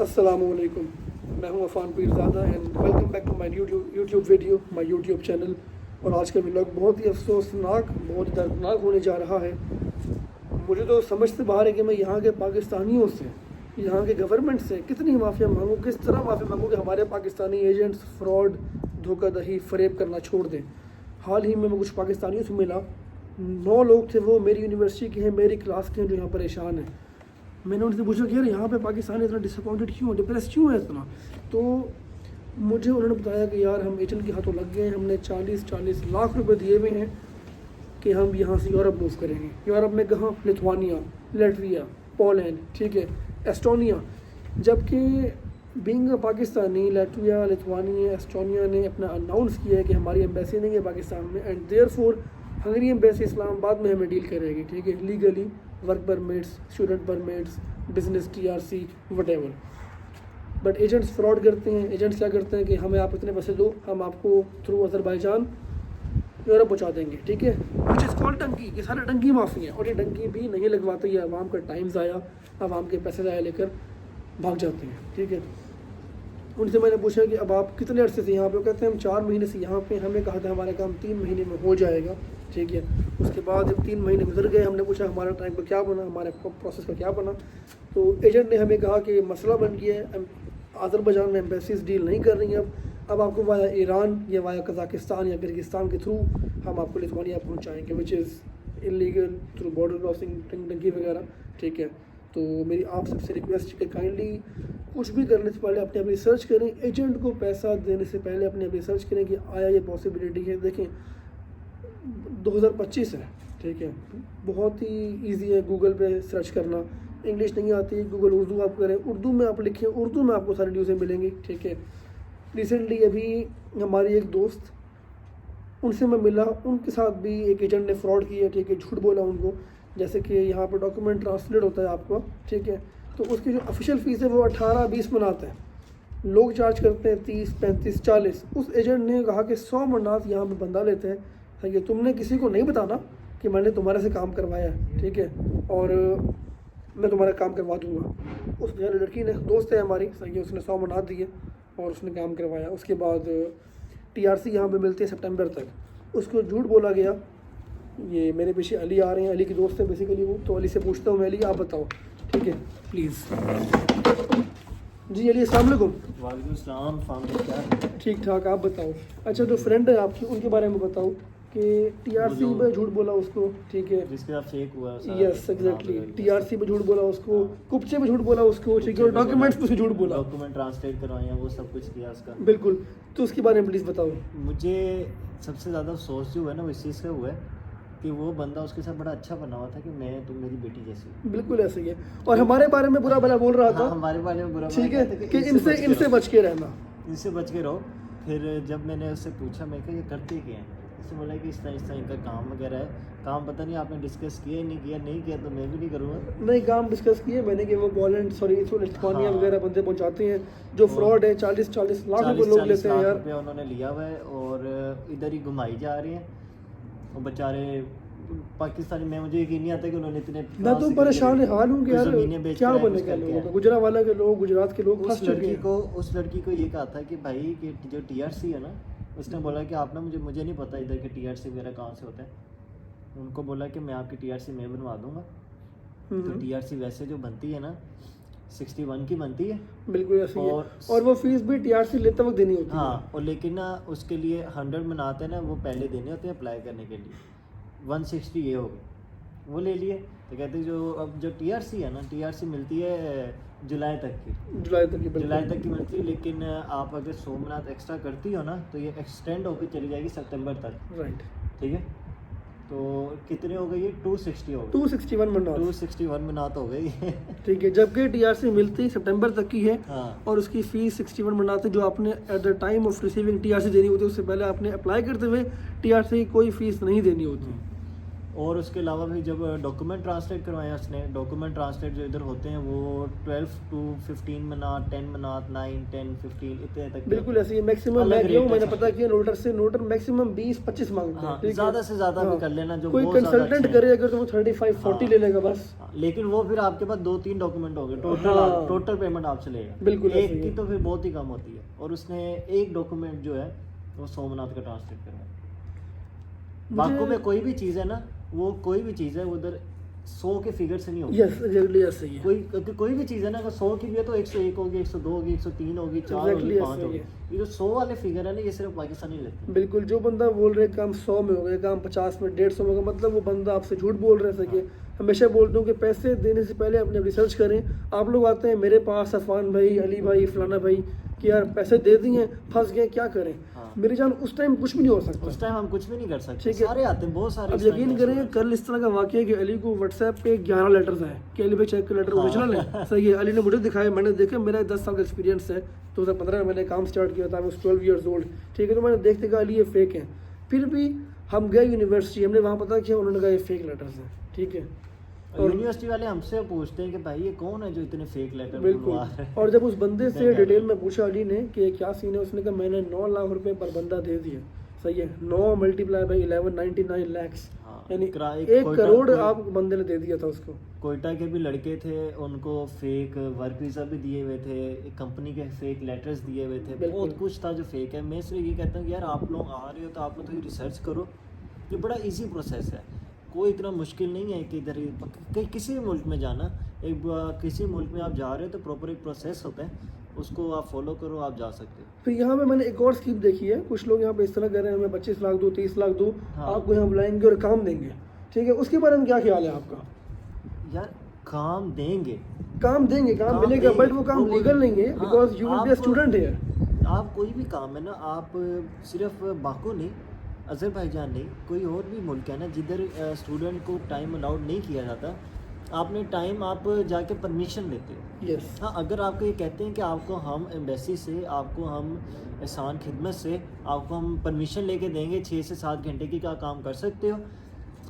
अस्सलामुअलैकुम, मैं हूं Afan Peerzada and welcome back to my YouTube video, my YouTube channel. और आज का व्लॉग बहुत ही अफसोसनाक, बहुत ही दर्दनाक होने जा रहा है। मुझे तो समझ से बाहर है कि मैं यहाँ के पाकिस्तानियों से, यहाँ के गवर्नमेंट से कितनी माफ़िया मांगूँ, किस तरह माफ़ी मांगूँ कि हमारे पाकिस्तानी एजेंट्स फ्रॉड, धोखाधड़ी, फ़रेब करना छोड़ दें। हाल ही में मैं कुछ पाकिस्तानियों से मिला, 9 लोग थे, वो मेरी यूनिवर्सिटी के हैं, मेरी क्लास के हैं, जो यहाँ परेशान हैं। मैंने उनसे पूछा कि यार यहाँ पे पाकिस्तानी इतना डिसअपॉइंटेड क्यों, डिप्रेस क्यों है इतना। तो मुझे उन्होंने बताया कि यार हम एजेंट के हाथों लग गए हैं, हमने 40 लाख रुपए दिए हुए हैं कि हम यहाँ से यूरोप मूव करेंगे। यूरोप में कहाँ? लिथुआनिया, लैटविया, पोलैंड, ठीक है, एस्टोनिया। जबकि being Pakistani, Latvia, Lithuania, Estonia ने अपना अनाउंस किया है कि हमारी एम्बेसी नहीं है पाकिस्तान में, and therefore Hungary embassy Islamabad में हमें डील करेगी, ठीक है, legally, work permits, student permits, business TRC, whatever. But agents fraud करते हैं। एजेंट्स क्या करते हैं कि हमें आप इतने पैसे दो, हम आपको थ्रू अज़रबैजान यूरोप पहुँचा देंगे, ठीक है, विच इज़ कॉल्ड टंकी। ये सारे टंकी माफ़ी हैं, और ये टंकी भी नहीं लगवाते, ये आवाम का टाइम ज़ाया, आवाम के पैसे ज़ाया लेकर भाग जाते हैं, ठीक है। उनसे मैंने पूछा कि अब आप कितने अरसे से यहाँ पे? वो कहते हैं हम 4 महीने से यहाँ पे। हमें कहा था हमारा काम 3 महीने में हो जाएगा, ठीक है। उसके बाद जब 3 महीने गुजर गए, हमने पूछा हमारा टाइम का क्या बना, हमारे प्रोसेस का क्या बना। तो एजेंट ने हमें कहा कि मसला बन गया है, अज़रबैजान में एम्बेसीज डील नहीं कर रही हैं। अब आपको वाया ईरान या वाया कज़ाकिस्तान या किर्गिस्तान के थ्रू हम आपको लिथुआनिया पहुँचाएँगे, which is illegal, through border crossing, टंकी वगैरह, ठीक है। तो मेरी आप सबसे रिक्वेस्ट है, काइंडली कुछ भी करने से पहले अपने आप रिसर्च करें। एजेंट को पैसा देने से पहले अपने आप रिसर्च करें कि आया ये पॉसिबिलिटी है। देखें 2025 है, ठीक है, बहुत ही इजी है गूगल पे सर्च करना। इंग्लिश नहीं आती, गूगल उर्दू आप करें, उर्दू में आप लिखें, उर्दू में आपको सारी न्यूज़ें मिलेंगी, ठीक है। रिसेंटली अभी हमारी एक दोस्त, उनसे मैं मिला, उनके साथ भी एक एजेंट ने फ्रॉड किया, ठीक है, झूठ बोला उनको। जैसे कि यहाँ पर डॉक्यूमेंट ट्रांसलेट होता है आपको, ठीक है, तो उसकी जो ऑफिशियल फ़ीस है वो 18-20 मनाते हैं, लोग चार्ज करते हैं 30-35-40। उस एजेंट ने कहा कि 100 मनात यहाँ पे बंदा लेते हैं, ठीक है, तुमने किसी को नहीं बताना कि मैंने तुम्हारे से काम करवाया है, ठीक है, और मैं तुम्हारा काम करवा दूँगा। उस लड़की ने, दोस्त है हमारी, सही है, उसने 100 मनात दिए और उसने काम करवाया। उसके बाद TRC यहाँ पे मिलती है सितंबर तक। उसको झूठ बोला गया। ये मेरे पीछे अली आ रहे हैं, अली की दोस्त है बेसिकली वो, तो अली से पूछता हूँ मैं, अली आप बताओ, ठीक है, प्लीज़। जी अली, अस्सलाम वालेकुम। वालेकुम सलाम। क्या ठीक ठाक, आप बताओ। अच्छा, जो फ्रेंड है आपकी, उनके बारे में बताओ कि TRC पे झूठ बोला उसको, ठीक है, जिसके साथ फेक हुआ। यस एग्जैक्टली, TRC पे झूठ बोला उसको, कुप्चे पे झूठ बोला उसको, ठीक है, और डॉक्यूमेंट्स पे झूठ बोला, डॉक्यूमेंट ट्रांसलेट करवाए हैं, वो सब कुछ किया उसका। बिल्कुल। तो उसके बारे में प्लीज़ बताओ। मुझे सबसे ज़्यादा अफसोस जो हुआ है ना, वो इस चीज़ का हुआ है कि वो बंदा उसके साथ बड़ा अच्छा बना हुआ था कि मैं तुम मेरी बेटी जैसी हो। बिल्कुल ऐसे ही है, और हमारे बारे में बुरा भला बोल रहा था। हाँ, हमारे बारे में बुरा, ठीक है, कि इनसे बच के रहना, इनसे बच के रहो। फिर जब मैंने उससे पूछा, मैं क्या ये करते क्या हैं, उसने बोला कि इस तरह इनका काम वगैरह है। काम पता नहीं आपने डिस्कस किया नहीं किया तो मैं भी नहीं करूँगा। नहीं, काम डिस्कस किए मैंने कि वो पोलैंड, सॉरी, लिथुआनिया हाँ, वगैरह बंदे पहुंचाते हैं, जो फ्रॉड है। 40 लाख रुपए लोग लेते हैं यार। रुपया उन्होंने लिया हुआ है और इधर ही घुमाई जा रही हैं। वो बेचारे पाकिस्तानी, मैं मुझे यकीन नहीं आता कि उन्होंने इतने, मैं तो परेशान हाल हूँ कि यार क्या बनेगा लोगों का। गुजरावाला के लोग, गुजरात के लोग फंस चुके हैं। उस लड़की को ये कहा था कि भाई कि जो TRC है ना, उसने बोला कि आप ना, मुझे नहीं पता इधर के TRC वगैरह कहाँ से होता है। उनको बोला कि मैं आपकी TRC में बनवा दूंगा। तो TRC वैसे जो बनती है ना 61 की बनती है, बिल्कुल ऐसे ही है। और वो फीस भी TRC लेते वक्त देनी होती है। हाँ, और लेकिन ना उसके लिए 100 मनाते हैं ना, वो पहले देने होते हैं अप्लाई करने के लिए। 160 ये हो गई, वो ले लिए। तो कहते हैं जो अब जो TRC है ना, TRC मिलती है जुलाई तक की मिलती है। लेकिन आप अगर 100 मनात एक्स्ट्रा करती हो ना, तो ये एक्सटेंड होकर चली जाएगी सितंबर तक, राइट, ठीक है। तो कितने हो गई? 260 हो गई, 261 मनात हो गई ठीक है। जबकि TRC मिलती सितंबर तक की है। हाँ। और उसकी फीस 61 मनाते, जो आपने at the time of receiving TRC देनी होती है, उससे पहले आपने अप्लाई करते हुए TRC की कोई फीस नहीं देनी होती। और उसके अलावा भी जब डॉक्यूमेंट ट्रांसलेट करवाए उसने, डॉक्यूमेंट ट्रांसलेट जो इधर होते हैं वो 12 to 15 मिनट, 10 मिनट, 9, 10, 15 इतने तक। बिल्कुल ऐसे ही मैक्सिमम अलग मैं गया हूँ, rate मैंने है पता किया नोटर से, नोटर मैक्सिमम 20-25 मांगते हैं। हाँ, ठीक है? ज़्यादा से ज़्यादा हाँ, भी कर लेना जो कोई बहुत ज़्यादा कंसल्टेंट अच्छे हैं। करे अगर तो वो 35-40 ले लेगा बस। हाँ, लेकिन वो फिर आपके पास 2-3 डॉक्यूमेंट हो गए, हाँ। टोटल पेमेंट आपसे लेगा। बिल्कुल एक ऐसे ही की है। तो फिर बहुत ही कम होती है। और उसने एक डॉक्यूमेंट जो है वो सोमनाथ का ट्रांसलेट करवाया। बाकी में कोई भी चीज़ है ना, वो कोई भी चीज़ है उधर 100 के फिगर से नहीं होगी। यस एग्जैक्टली ऐसे ही है। कोई भी चीज़ है ना, अगर 100 की भी है तो 101 होगी, 102 होगी, 103 होगी, 4 Exactly होगी, ऐसे 5 ही होगी। है। ये जो 100 वाले फिगर है ना, ये सिर्फ पाकिस्तानी लेते हैं। बिल्कुल, जो बंदा बोल रहे काम 100 में हो गया, काम 50 में, 150 में होगा, मतलब वो बंदा आपसे झूठ बोल रहे सके। हमेशा बोलता हूँ कि पैसे देने से पहले अपने रिसर्च करें। आप लोग आते हैं मेरे पास, अफान भाई, अली भाई, फलाना भाई, कि यार पैसे दे दिए, फंस गए, क्या करें। हाँ। मेरी जान उस टाइम कुछ भी नहीं हो सकता। उस टाइम हम कुछ भी नहीं कर सकते। ठीक है। सारे आते हैं, बहुत सारे। अब इस time यकीन में करें, students। कल इस तरह का वाकया है कि अली को व्हाट्सएप पे 11 लेटर्स आए कि अली भाई चेक कर, लेटर हाँ। ओरिजिनल है, सही है। अली ने मुझे दिखाया, मैंने देखा, मेरा 10 साल का एक्सपीरियंस है, 2015 में मैंने काम स्टार्ट किया था, आई वाज 12 ईयर्स ओल्ड। ठीक है, तो मैंने देखते कहा अली ये फेक है। फिर भी हम गए यूनिवर्सिटी, हमने वहाँ पता किया, उन्होंने कहा ये फेक लेटर्स हैं। ठीक है, और यूनिवर्सिटी वाले हमसे पूछते हैं कि भाई ये कौन है जो इतने फेक लेटर बिल्कुल। बुलवा रहा है। और जब उस बंदे से देखा। डिटेल में पूछा अली ने कि क्या सीन है, उसने कहा मैंने 9 लाख रुपए पर बंदा दे दिया। सही है, 9 मल्टीप्लाई बाई 11, 99 लैक्स, हाँ, यानी एक 1 कोयटा- करोड़ कोई- आप बंदे ने दे दिया था उसको। कोयटा के भी लड़के थे, उनको फेक वर्क वीज़ा भी दिए हुए थे, कंपनी के फेक लेटर्स दिए हुए थे, बिल्कुल। बहुत कुछ था जो फेक है। मैं सिर्फ ये कहता हूँ कि यार आप लोग आ रहे हो तो आप लोग थोड़ी रिसर्च करो। ये बड़ा इजी प्रोसेस है, कोई इतना मुश्किल नहीं है कि इधर किसी भी मुल्क में जाना। किसी मुल्क में आप जा रहे हो तो प्रॉपर एक प्रोसेस होता है, उसको आप फॉलो करो, आप जा सकते हो। फिर यहाँ पे मैंने एक और स्कीम देखी है, कुछ लोग यहाँ पे इस तरह कह रहे हैं हमें 25 लाख दो, 30 लाख दो, हाँ। आपको यहाँ बुलाएंगे और काम देंगे। ठीक है, उसके बारे में क्या ख्याल है आपका? यार काम देंगे, काम देंगे, काम काम मिलेगा, देंगे, बट वो काम वो- लीगल नहीं है, हाँ, because you will be a आप- स्टूडेंट हियर। आप कोई भी काम है ना, आप सिर्फ बाकू नहीं, अज़रबैजान नहीं, कोई और भी मुल्क है ना जिधर स्टूडेंट को टाइम अलाउड नहीं किया जाता, आपने टाइम आप जाके परमिशन लेते हो। यस, हाँ, अगर आपको ये कहते हैं कि आपको हम एम्बेसी से, आपको हम एहसान खिदमत से, आपको हम परमिशन लेके देंगे 6 से 7 घंटे की का काम कर सकते हो,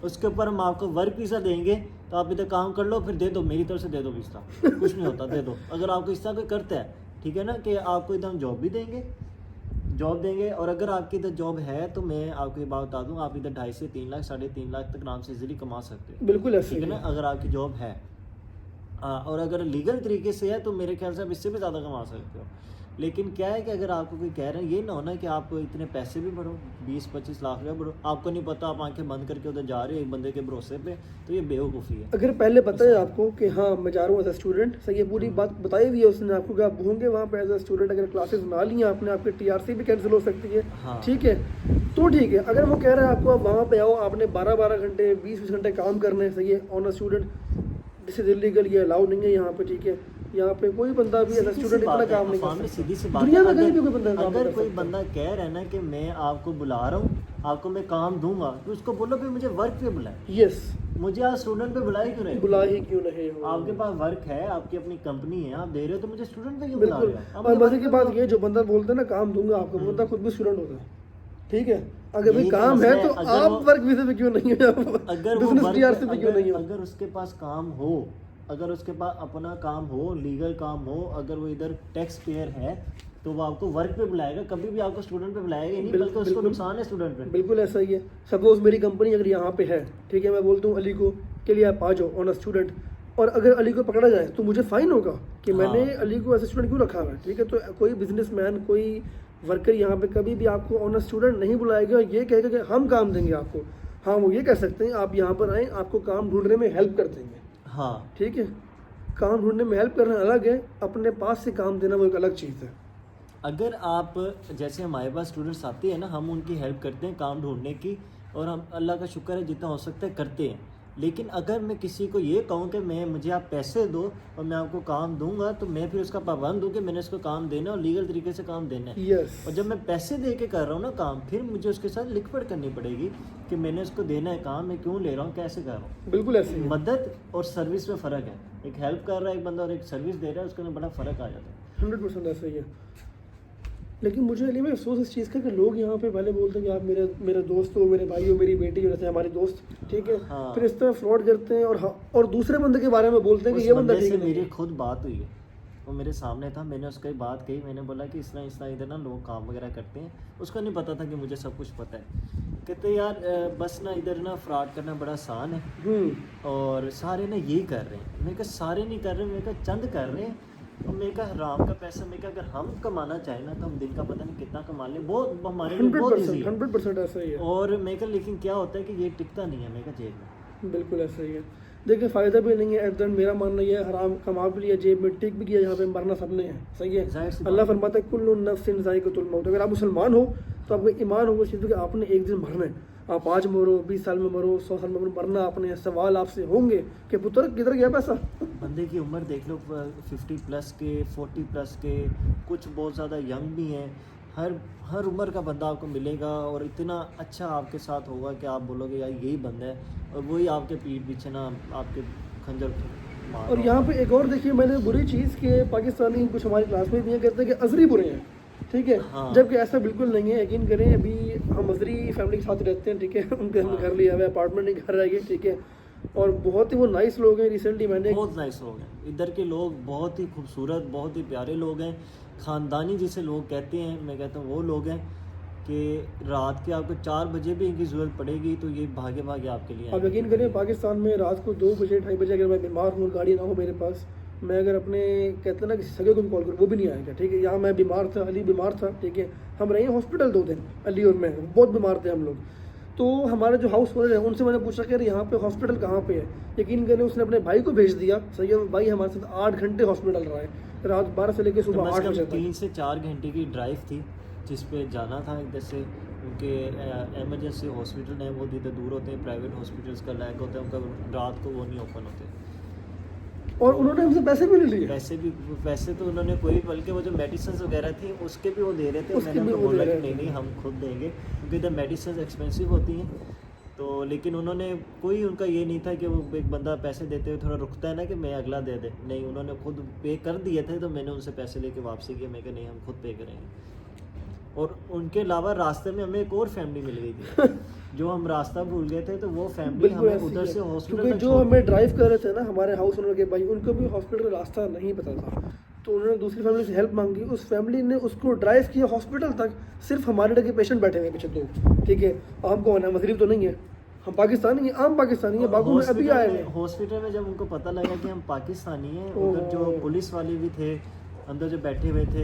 उसके ऊपर हम आपको वर्क वीज़ा देंगे, तो आप इधर काम कर लो, फिर दे दो, मेरी तरफ से दे दो वीज़ा, कुछ नहीं होता, दे दो। अगर आपको इस तरह कोई करता है, ठीक है ना, कि आपको इधर हम जॉब भी देंगे, जॉब देंगे। और अगर आपकी इधर जॉब है तो मैं आपको ये बात बता दूँ, आप इधर 2.5 से 3 लाख, 3.5 लाख तक आराम से इजीली कमा सकते हो। बिल्कुल ऐसे ठीक ही है ना, है। अगर आपकी जॉब है। और अगर लीगल तरीके से है तो मेरे ख्याल से आप इससे भी ज़्यादा कमा सकते हो। लेकिन क्या है कि अगर आपको कोई कह रहे हैं, ये ना होना कि आप इतने पैसे भी भरो, 20-25 लाख रुपया भरो, आपको नहीं पता, आप आंखें बंद करके उधर जा रहे हो एक बंदे के भरोसे पे, तो ये बेवकूफ़ी है। अगर पहले पता है आपको कि हाँ मैं जा रहा हूँ एज अ स्टूडेंट, सही है, पूरी बात बताई हुई है उसने आपको कि आप होंगे वहाँ पे एज अ स्टूडेंट, अगर क्लासेस ना ली आपने, आपकी TRC भी कैंसिल हो सकती है। हाँ। ठीक है, तो ठीक है। अगर वो कह रहे हैं आपको आप वहाँ पे आओ, आपने 12-12 घंटे, 20-20 घंटे काम करने हैं, सही है, on a student, this is illegal, ये अलाउड नहीं है यहाँ पे। ठीक है, यहाँ पे कोई बंदा भी एज अ स्टूडेंट इतना काम नहीं कर सकता। सीधी सी बात दुनिया है, में कहीं भी अगर- कोई बंदा काम नहीं अगर कर कोई सकता। बंदा कह रहा है ना कि मैं आपको बुला रहा हूँ, आपको मैं काम दूंगा, तो उसको बोलो फिर मुझे वर्क पे बुलाए, यस, मुझे आज स्टूडेंट पे बुलाए क्यों रहे? बुला ही क्यों नहीं हो। आपके पास वर्क है, आपकी अपनी कंपनी है, आप दे रहे हो, तो मुझे स्टूडेंट पे क्यों बुला बिल्कुल। रहे हो? आप और मुझे मजे work की पे बात बुलाओ। ये, जो बंदा बोलता है ना काम दूंगा आपको, वो बंदा खुद भी स्टूडेंट होता है। ठीक है, अगर भाई यही तो काम मसला है है, तो अगर आप वो- वर्क वीजा पे क्यों नहीं हो, अगर वो बिजनेस वर्क- TRC पे क्यों नहीं हो। अगर उसके पास काम हो, अगर उसके पास अपना काम हो, लीगल काम हो, अगर वो इधर टैक्स पेयर है, तो वो आपको वर्क पे बुलाएगा, कभी भी आपको स्टूडेंट पे बुलाएगा ही नहीं, बल्कि उसको बिल्कुल। नुकसान है स्टूडेंट पे। बिल्कुल ऐसा ही है। सपोज मेरी कंपनी अगर यहाँ पे है, ठीक है, मैं बोलता हूँ अली को के लिए आप आ जाओ ऑन अ स्टूडेंट, और अगर अली को पकड़ा जाए तो मुझे फाइन होगा कि हाँ। मैंने अली को एज स्टूडेंट क्यों रखा हुआ है। ठीक है, तो कोई बिजनेसमैन, कोई वर्कर यहाँ पे कभी भी आपको ऑन अ स्टूडेंट नहीं बुलाएगा, ये कहेगा कि हम काम देंगे आपको। हाँ, वो ये कह सकते हैं आप यहाँ पर आएँ, आपको काम ढूंढने में हेल्प कर देंगे। हाँ, ठीक है, काम ढूंढने में हेल्प करना अलग है, अपने पास से काम देना वो एक अलग चीज़ है। अगर आप, जैसे हमारे पास स्टूडेंट्स आते हैं ना, हम उनकी हेल्प करते हैं काम ढूंढने की, और हम अल्लाह का शुक्र है जितना हो सकता है करते हैं। लेकिन अगर मैं किसी को ये कहूँ कि मुझे आप पैसे दो और मैं आपको काम दूंगा, तो मैं फिर उसका पाबंद हूँ कि मैंने उसको काम देना और लीगल तरीके से काम देना है। यस, और जब मैं पैसे दे के कर रहा हूँ ना काम, फिर मुझे उसके साथ लिख पढ़ करनी पड़ेगी कि मैंने उसको देना है काम, मैं क्यों ले रहा हूँ, कैसे कर रहा हूँ। बिल्कुल ऐसे ही है। मदद और सर्विस में फ़र्क है। एक हेल्प कर रहा है एक बंदा और एक सर्विस दे रहा है, उसके अंदर बड़ा फ़र्क आ जाता है। 100% ऐसा ही है। लेकिन मुझे अली में अफसोस इस चीज़ का कि लोग यहाँ पे पहले बोलते हैं कि आप मेरे दोस्त हो, मेरे भाई हो, मेरी बेटी हो, जैसे हमारे दोस्त, ठीक है। हाँ। फिर इस तरह फ्रॉड करते हैं और दूसरे बंदे के बारे में बोलते हैं कि उस ये बंदा बंदे ठीक से नहीं मेरी है। खुद बात हुई है, वो मेरे सामने था, मैंने उसको एक बात कही, मैंने बोला कि इस तरह इधर ना लोग काम वगैरह करते हैं। उसको नहीं पता था कि मुझे सब कुछ पता है। कहते यार बस ना इधर ना फ्रॉड करना बड़ा आसान है और सारे ना यही कर रहे हैं। मैंने कहा सारे नहीं कर रहे, मैंने कहा चंद कर रहे हैं। और मैंने कहा हराम का पैसा, मैंने कहा अगर हम कमाना चाहें ना तो हम दिन का पता नहीं कितना कमा लें, बहुत हमारे लिए बहुत ईजी है। 100% ऐसा ही है। और मैं कहा लेकिन क्या होता है कि ये टिकता नहीं है, मैं कहा जेब में। बिल्कुल ऐसा ही है। देखिए फ़ायदा भी नहीं है एट द एंड, मेरा मानना ये है, हराम कमा भी लिया, जेब में टिक भी किया, यहाँ पे मरना सबने है, सही है। जाहिर सी अल्लाह बात है। फरमाता है कुल्लु नफ्सिन ज़ाइक़तुल मौत। अगर आप मुसलमान हो तो आपको ईमान होगा इस चीज़ पे कि आपने एक दिन मरना है। आप आज मरो, 20 साल में मरो, 100 साल में मरो, मरना आपने। सवाल आपसे होंगे कि पुत्र किधर गया पैसा। बंदे की उम्र देख लो 50 प्लस के, 40 प्लस के, कुछ बहुत ज़्यादा यंग भी हैं। हर उम्र का बंदा आपको मिलेगा और इतना अच्छा आपके साथ होगा कि आप बोलोगे यार यही बंदा है, और वही आपके पीठ पीछे ना आपके खंजर मार और रहा यहाँ होगा। पे एक और देखिए मैंने बुरी चीज़ कि पाकिस्तानी कुछ हमारी क्लास में भी हैं, कहते हैं कि अजरी बुरे हैं, ठीक है। हाँ। जबकि ऐसा बिल्कुल नहीं है, यकीन करें। अभी हम अजरी फैमिली के साथ रहते हैं, ठीक है। उनके हमने घर लिया हुआ है, अपार्टमेंट नहीं, घर रहेंगे, ठीक है। और बहुत ही वो नाइस लोग हैं। रिसेंटली मैंने बहुत नाइस लोग हैं इधर के लोग, बहुत ही खूबसूरत, बहुत ही प्यारे लोग हैं। ख़ानदानी जिसे लोग कहते हैं, मैं कहता हूँ वो लोग हैं कि रात के आपको 4 बजे भी इनकी ज़रूरत पड़ेगी तो ये भागे भागे आपके लिए आप आएंगे। यकीन करें, पाकिस्तान में रात को 2 बजे 2:30 बजे अगर मैं बीमार हूँ, गाड़ी ना हो मेरे पास, मैं अगर अपने कहते हैं ना किसी सगे को भी कॉल करूँ, वो भी नहीं आएगा, ठीक है। यहाँ मैं बीमार था, अली बीमार था, ठीक है। हम रहे हॉस्पिटल 2 दिन, अली और मैं बहुत बीमार थे हम लोग। तो हमारे जो हाउस ओनर है उनसे मैंने पूछा कि यहाँ पे हॉस्पिटल कहाँ पे है। यकीन करें उसने अपने भाई को भेज दिया, सही है। भाई हमारे साथ 8 घंटे हॉस्पिटल रहा है, रात 12 से लेकर सुबह 8 बजे तक। 3 से 4 घंटे की ड्राइव थी जिस पे जाना था इधर से। उनके एमरजेंसी हॉस्पिटल हैं वो इधर दूर होते हैं, प्राइवेट हॉस्पिटल्स का लैग होता है उनका, रात को वो नहीं ओपन होते। और उन्होंने हमसे पैसे भी ले लिए। पैसे तो उन्होंने कोई, बल्कि वो जो मेडिसिन वगैरह थी उसके भी वो दे रहे थे। उसके मैंने भी उनको वो दे बोला रहे कि नहीं थे। नहीं हम खुद देंगे, क्योंकि इधर मेडिसिन एक्सपेंसिव होती हैं। तो लेकिन उन्होंने कोई उनका ये नहीं था कि वो एक बंदा पैसे देते हुए थोड़ा रुकता है ना कि मैं अगला दे दे, नहीं उन्होंने खुद पे कर दिए थे। तो मैंने उनसे पैसे लेके वापसी किए, मैं कहा नहीं हम खुद पे करेंगे। और उनके अलावा रास्ते में हमें एक और फैमिली मिल गई थी जो हम रास्ता भूल गए थे, तो वो फैमिली बिल्कुल हमें ऐसी उधर है। से हॉस्पिटल क्योंकि तक जो छोड़ हमें ड्राइव कर रहे थे ना हमारे हाउस ओनर के भाई, उनको भी हॉस्पिटल का रास्ता नहीं पता था। तो उन्होंने दूसरी फैमिली से हेल्प मांगी, उस फैमिली ने उसको ड्राइव किया हॉस्पिटल तक। सिर्फ हमारे डर के पेशेंट बैठे हुए हैं पीछे 2, ठीक है। आम कौन है, मगरिब तो नहीं है, हम पाकिस्तानी हैं, आम पाकिस्तानी है। बागू में अभी आए हैं हॉस्पिटल में जब उनको पता लगा कि हम पाकिस्तानी हैं, उधर जो ओहो। पुलिस वाले भी थे अंदर जो बैठे हुए थे,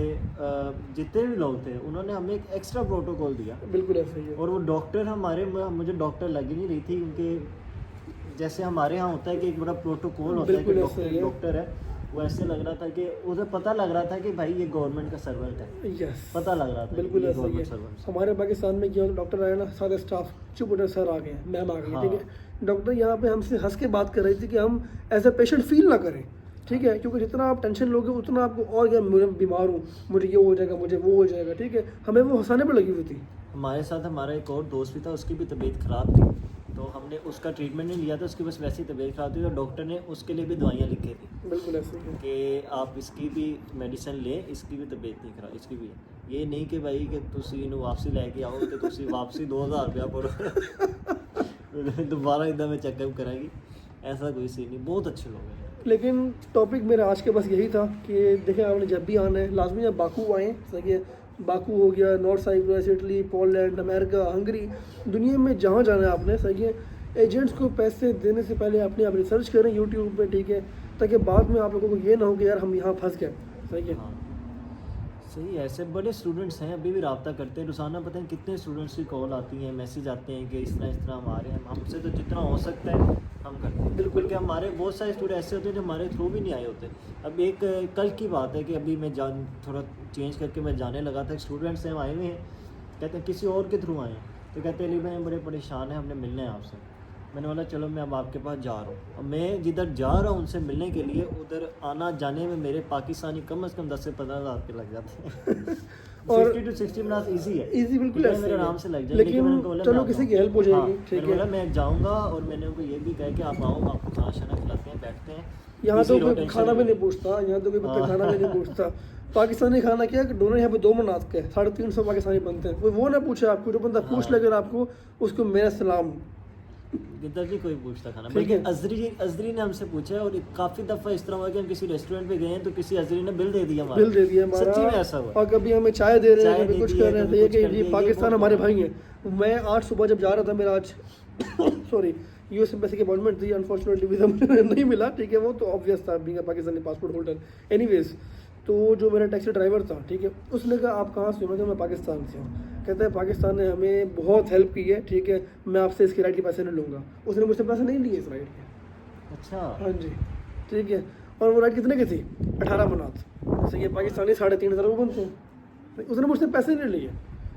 जितने भी लोग थे, उन्होंने हमें एक एक्स्ट्रा प्रोटोकॉल दिया। बिल्कुल ऐसा ही है। और वो डॉक्टर मुझे डॉक्टर लग ही नहीं रही थी, उनके जैसे हमारे यहाँ होता है कि एक बड़ा प्रोटोकॉल होता है कि बिल्कुल ऐसा ही है। डॉक्टर है, वो ऐसे लग रहा था कि उसे पता लग रहा था कि भाई ये गवर्नमेंट का सर्वेंट है, यस, पता लग रहा था बिल्कुल ये ऐसा ही गवर्नमेंट है। सर्वेंट। हमारे पाकिस्तान में क्या होता है, डॉक्टर आया ना, सारे स्टाफ चुप हो, सर आ गए हैं, मैम आ गई है, ठीक हाँ। है। डॉक्टर यहाँ पे हमसे हंस के बात कर रही थी कि हम एज ए पेशेंट फील ना करें, ठीक है। क्योंकि जितना आप टेंशन लोगे उतना आपको और क्या, मैं बीमार हूँ, मुझे ये हो जाएगा, मुझे वो हो जाएगा, ठीक है। हमें वो हंसाने पर लगी हुई थी। हमारे साथ हमारा एक और दोस्त भी था, उसकी भी तबीयत ख़राब थी, तो हमने उसका ट्रीटमेंट नहीं लिया था, उसकी बस वैसी तबीयत ख़राब थी, और डॉक्टर ने उसके लिए भी दवाइयाँ लिखी थी बिल्कुल ऐसे ही है। कि आप इसकी भी मेडिसिन लें, इसकी भी तबीयत नहीं खराब, इसकी भी है। ये नहीं कि भाई कि तुसी इन्हों वापसी लैके आओ तो तुसी वापसी 2000 रुपया भरो दोबारा इधर में चेकअप कराएगी, ऐसा कोई सीन नहीं। बहुत अच्छे लोग हैं। लेकिन टॉपिक मेरा आज के बस यही था कि देखें आपने जब भी आना है लाजमी जब बाकू आएँ, सही है। बाकू हो गया, North Cyprus, Italy, Poland, America, Hungary, दुनिया में जहाँ जाना है आपने, सही है। एजेंट्स को पैसे देने से पहले अपने आप रिसर्च करें यूट्यूब पे, ठीक है, ताकि बाद में आप लोगों को ये ना हो कि यार हम यहाँ फंस गए, सही है। हाँ सही है। ऐसे बड़े स्टूडेंट्स हैं, अभी भी रब्ता करते हैं रोज़ाना, पता है कितने स्टूडेंट्स की कॉल आती हैं, मैसेज आते हैं कि इस तरह हम आ रहे हैं। हमसे तो जितना हो सकता है हम करते हैं, बिल्कुल। कि हमारे बहुत सारे स्टूडेंट ऐसे होते हैं जो हमारे थ्रू भी नहीं आए होते। अब एक कल की बात है कि अभी मैं थोड़ा चेंज करके मैं जाने लगा था, स्टूडेंट्स हैं आए हुए हैं, कहते हैं किसी और के थ्रू आए हैं, तो कहते हैं अली भाई बड़े परेशान हैं, हमने मिलना है आपसे। मैंने बोला चलो मैं अब आपके पास जा रहा हूँ। अब मैं जिधर जा रहा हूँ उनसे मिलने के लिए, उधर आना जाने में मेरे पाकिस्तानी कम से कम 10 से 15 हज़ार रुपये लग जाते हैं। और 50 to 60 मिनट ईजी है, इजी बिल्कुल इतने ऐसे मेरे ही है। आराम से लग जाएंगे। लेकिन मैंने उनको बोला चलो मैं किसी आता की हेल्प हो हूँ। जाएगी, हाँ, ठीक मैंने बोला है। मैं जाऊँगा, और मैंने उनको ये भी कहा कि आप आओ, आपको खाना शाना खिलाते हैं, बैठते हैं। यहाँ किसी तो रो कोई टेंशन खाना भी नहीं। नहीं पूछता, यहाँ तो कोई बच्चा हाँ। खाना भी नहीं पूछता। पाकिस्तानी खाना क्या है कि डोनर यहाँ पे 2 मनात के 350 पाकिस्तानी बनते हैं। वो ना पूछे आपको, जो बंदा पूछ ले अगर आपको, उसको मेरा सलाम। इधर भी कोई पूछता खाना, ठीक बल्कि है। अजरी ने हमसे पूछा है, और काफ़ी दफ़ा इस तरह हुआ कि हम किसी रेस्टोरेंट पे गए हैं तो किसी अजरी ने बिल दे दिया हमारा, बिल दे दिया हमारा, सच्ची में ऐसा हुआ। और कभी हमें चाय दे रहे हैं, चाय कभी दे कुछ दी कर है, रहे हैं। कभी तो ये कुछ कि कर जी दिया, ये पाकिस्तान बहुत हमारे हुआ। भाई हैं। मैं आज सुबह जब जा रहा था, मेरा आज सॉरी यूएस एम्बेसी की अपॉइंटमेंट थी, अनफॉर्चुनेटली वीज़ा मुझे नहीं मिला, ठीक है, वो तो ऑब्वियस था being a Pakistani passport holder. Anyways, तो जो मेरा टैक्सी ड्राइवर था, ठीक है, उसने कहा आप कहाँ से हो? मैं कहा मैं पाकिस्तान से हूँ। कहते हैं पाकिस्तान ने हमें बहुत हेल्प की है, ठीक है, मैं आपसे इसकी राइड के पैसे नहीं लूँगा। उसने मुझसे पैसे नहीं लिए इस राइड के। अच्छा, हाँ जी, ठीक है। और वो राइड कितने की थी? 18 मनात। सही है, पाकिस्तानी 3,500 रुपये बनते हैं। उसने मुझसे पैसे नहीं लिए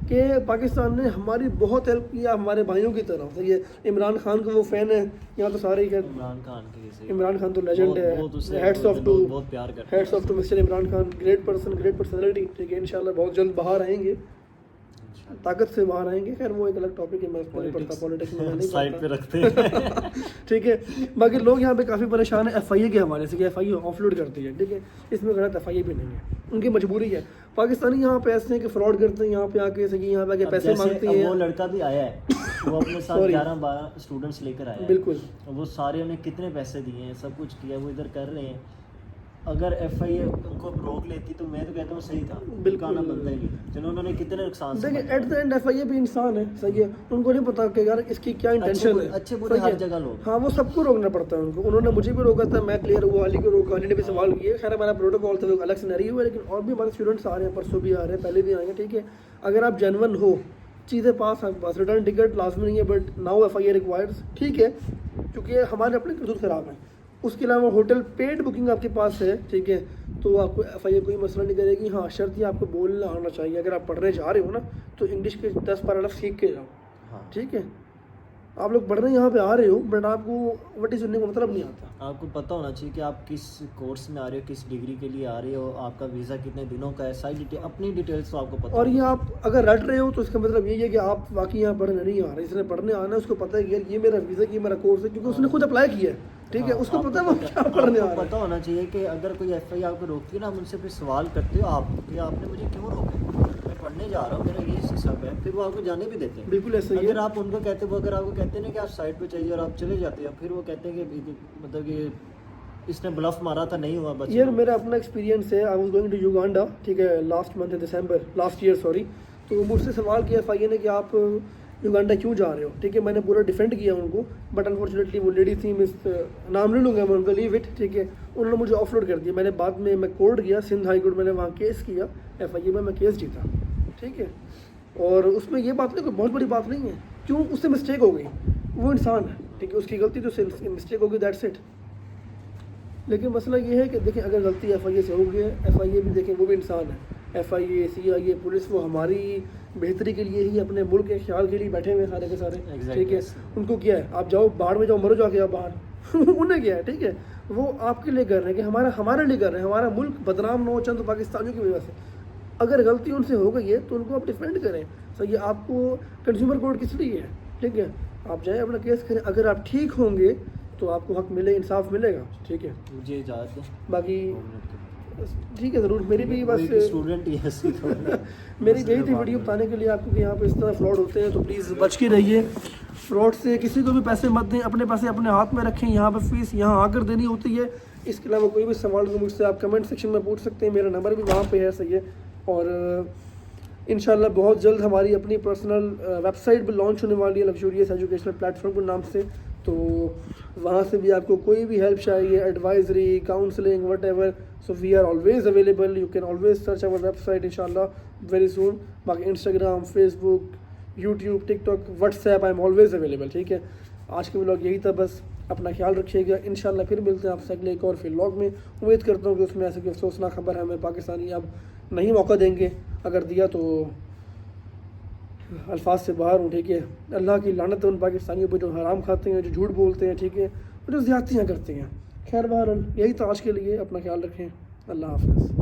कि पाकिस्तान ने हमारी बहुत हेल्प किया, हमारे भाइयों की तरह। सही है, इमरान खान का वो फ़ैन है यहाँ तो सारे ही कहते हैं। इमरान खान की किसी इमरान खान तो लेजेंड है। वो तो उससे हेड्स ऑफ टू, बहुत प्यार करते हैं। Heads off to mister Imran Khan, great person, great personality, ठीक है। इंशाल्लाह बहुत जल्द बाहर आएंगे, ताकत से बाहर आएंगे। खैर वो एक अलग टॉपिक है, मैं उसमें नहीं पढ़ता, पॉलिटिक्स में मैं नहीं साइड पे पढ़ता। रखते हैं। ठीक है, बाकी लोग यहाँ पे काफ़ी परेशान है एफआईए के हवाले से कि एफआईए ऑफलोड करती है, ठीक है। इसमें गलत एफआईए भी नहीं है, उनकी मजबूरी है। पाकिस्तानी यहाँ पे ऐसे हैं कि फ्रॉड करते हैं, यहाँ पे आके सही यहाँ पे आके अब पैसे जैसे मांगते अब हैं। वो लड़का भी आया है, वो अपने साथ Sorry. 11-12 स्टूडेंट्स लेकर आया है। बिल्कुल। अब वो सारे उन्हें कितने पैसे दिए हैं, सब कुछ किया, वो इधर कर रहे हैं। अगर एफआईए उनको रोक लेती तो मैं तो कहता हूँ सही था, बिल्कुल। आना बनता ही नहीं। चलो उन्होंने कितने नुकसान से देखिए बचाया। एट द एंड एफआईए भी इंसान है, सही है। उनको नहीं पता कि यार इसकी क्या इंटेंशन है। अच्छे बुरे सही हर है। जगह लोग। हाँ, वो सबको रोकना पड़ता है उनको। उन्होंने मुझे भी रोका था, मैं क्लियर हुआ, अली को रोका, अली ने भी सवाल किए। खैर हमारा प्रोटोकॉल था, वो अलग सिनेरियो है। लेकिन और भी हमारे स्टूडेंट्स आ रहे हैं, परसों भी आ रहे हैं, पहले भी आएंगे, ठीक है। अगर आप जेन्युइन हो, चीज़ें पास आपके पास, रिटर्न टिकट लाजमी नहीं है, बट नाउ एफआईए रिक्वायर्स, ठीक है, क्योंकि हमारे अपने करतूत ख़राब है। उसके अलावा होटल पेड बुकिंग आपके पास है, ठीक है, तो आपको एफआईए कोई मसला नहीं करेगी। हाँ, शर्त ये आपको बोलना आना चाहिए। अगर आप पढ़ने जा रहे हो ना, तो इंग्लिश के 10-12 लफ्ज़ सीख के जाओ, हाँ। ठीक है। आप लोग पढ़ने यहाँ पे आ रहे हो, बट आपको वटी सुनने का मतलब नहीं आता। आपको पता होना चाहिए कि आप किस कोर्स में आ रहे हो, किस डिग्री के लिए आ रहे हो, आपका वीज़ा कितने दिनों का है, सारी डिटेल, अपनी डिटेल्स तो आपको पता और ये होनी आप अगर रट रहे हो तो इसका मतलब यही है कि आप वाकई यहाँ पढ़ने नहीं आ रहे। इसने पढ़ने आना है, उसको पता है कि यार ये मेरा वीज़ा, ये मेरा कोर्स है, क्योंकि उसने खुद अप्लाई किया है, ठीक है। हाँ, उसको आपको पता है वो क्या पढ़ने आ आपको रहा पता होना चाहिए कि अगर कोई एफआईआर आपको रोकती है ना, आप उनसे फिर सवाल करते हो आप कि आपने मुझे क्यों रोका, मैं पढ़ने जा रहा हूँ, मेरा ये सब है, फिर वो आपको जाने भी देते है। हैं। बिल्कुल ऐसा ही अगर है। आप उनको कहते हो, अगर आपको कहते हैं ना कि आप साइड पे चाहिए और आप चले जाते हैं, फिर वो कहते हैं कि मतलब कि इसने ब्लफ मारा था, नहीं हुआ। बच्चे यार मेरा अपना एक्सपीरियंस है। I was going to Uganda, ठीक है, last month December, last year sorry. तो मुझसे सवाल किया एफआईए ने कि आप युगांडा क्यों जा रहे हो, ठीक है। मैंने पूरा डिफेंड किया उनको, बट अनफॉर्चुनेटली वो लेडी थी, मिस नाम नहीं लूँगा मैं उनका, लीव इट, ठीक है। उन्होंने मुझे ऑफलोड कर दिया। मैंने बाद में मैं कोर्ट गया, सिंध हाई कोर्ट, मैंने वहाँ केस किया एफआईए में, मैं केस जीता, ठीक है। और उसमें ये बात नहीं, कोई बहुत बड़ी बात नहीं है। क्यों? उससे मिस्टेक हो गई, वो इंसान है, ठीक है, उसकी गलती तो मिस्टेक हो गई, दैट्स इट। लेकिन मसला ये है कि देखें, अगर गलती एफआईए से हो गई है, एफआईए भी देखें वो भी इंसान है। एफआईए, सीआईए, पुलिस, वो हमारी बेहतरी के लिए ही, अपने मुल्क के ख्याल के लिए बैठे हुए सारे के सारे, ठीक है। उनको क्या है, आप जाओ बाहर में जाओ, मरो जाके आप बाहर उन्हें क्या है, ठीक है। वो आपके लिए कर रहे हैं कि हमारे लिए कर रहे हैं, हमारा मुल्क बदनाम न हो चंद पाकिस्तानियों की वजह से। अगर गलती उनसे हो गई है तो उनको आप डिफेंड करें। सही है, आपको कंज्यूमर कोर्ट किस लिए है, ठीक है। आप जाए अपना केस करें, अगर आप ठीक होंगे तो आपको हक मिले, इंसाफ मिलेगा, ठीक है। मुझे इजाज़त बाकी ठीक है, ज़रूर। मेरी भी बस स्टूडेंट ही ऐसी तो मेरी यही थी वीडियो बताने के लिए आपको कि यहाँ पे इस तरह फ्रॉड होते हैं, तो प्लीज़ बच के रहिए फ्रॉड से। किसी को भी पैसे मत दें, अपने पैसे अपने हाथ में रखें। यहाँ पर फीस यहाँ आकर देनी होती है। इसके अलावा कोई भी सवाल हो मुझसे आप कमेंट सेक्शन में पूछ सकते हैं, मेरा नंबर भी वहाँ पे है, सही है। और इंशाल्लाह बहुत जल्द हमारी अपनी पर्सनल वेबसाइट भी लॉन्च होने वाली है, लग्जूरियस एजुकेशनल प्लेटफॉर्म के नाम से। तो वहाँ से भी आपको कोई भी हेल्प चाहिए, advisory, counselling, whatever, so we are always available. You can always search our website इंशाल्लाह वेरी सून। बाकी Instagram, Facebook, YouTube, TikTok, WhatsApp, I am always available, ठीक है। आज के व्लॉग यही था, बस अपना ख्याल रखिएगा। इंशाल्लाह फिर मिलते हैं आपसे अगले एक और फिर व्लॉग में। उम्मीद करता हूँ कि उसमें ऐसे कोई अफसोसनाक खबर हमें पाकिस्तानी अब नहीं मौका देंगे, अगर दिया तो अल्फाज से बाहर हूँ, ठीक है। अल्लाह की लानत है उन पाकिस्तानियों पर जो हराम खाते हैं, जो झूठ बोलते हैं, ठीक है, और जो ज़्यादतियाँ करते हैं। खैर बहरहाल यही था आज के लिए। अपना ख्याल रखें। अल्लाह हाफ़िज़।